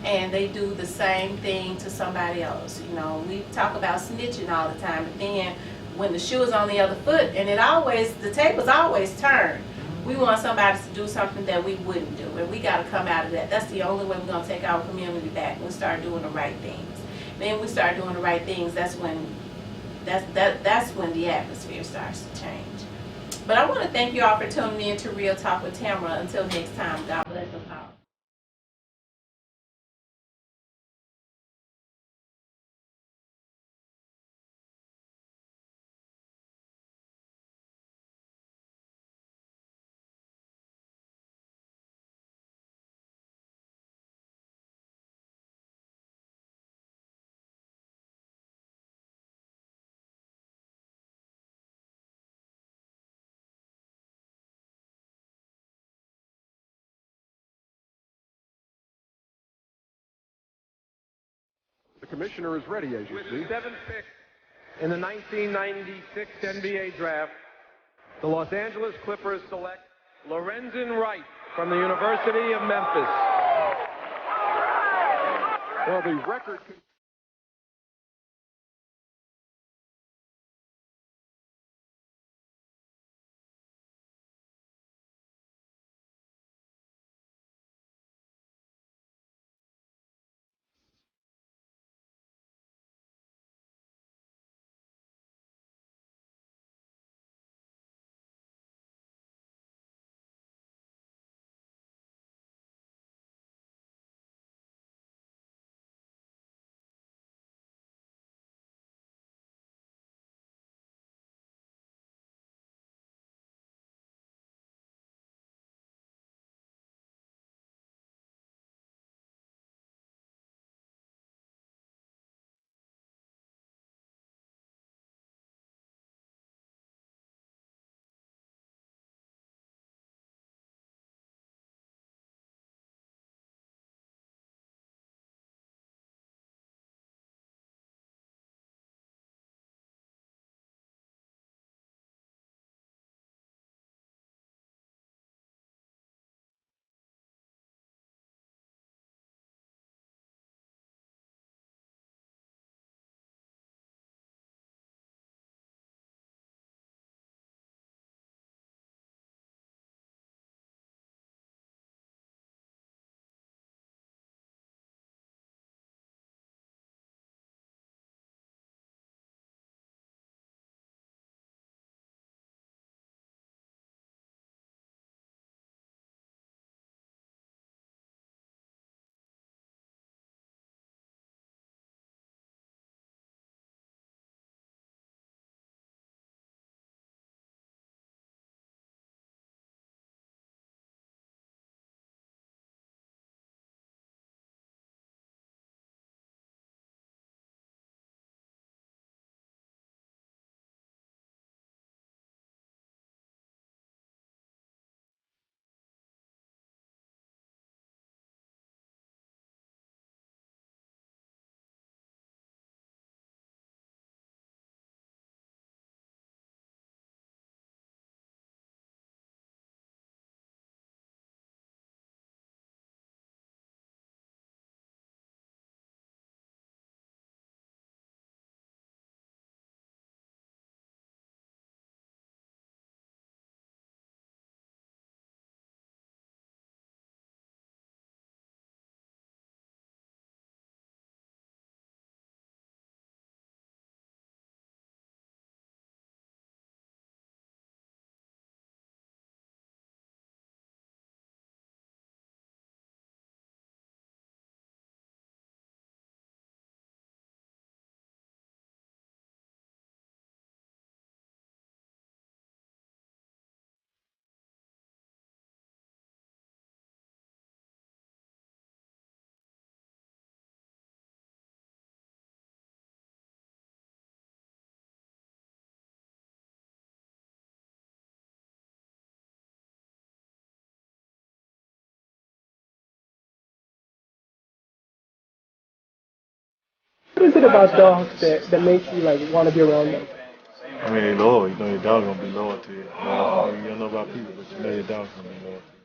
and they do the same thing to somebody else. We talk about snitching all the time, but then when the shoe is on the other foot, and the tables always turn. We want somebody to do something that we wouldn't do, and we got to come out of that. That's the only way we're going to take our community back. We start doing the right things. Then we start doing the right things, that's when That's when the atmosphere starts to change. But I want to thank you all for tuning in to Real Talk with Tamara. Until next time, God bless us all. The commissioner is ready, as you see. With the 7th pick in the 1996 NBA draft, the Los Angeles Clippers select Lorenzen Wright from the University of Memphis. Well, the record... What is it about dogs that makes you like want to be around them? I mean, they loyal. You know your dog gonna be loyal to you. You don't know about people, but you know your dog's gonna be loyal to you.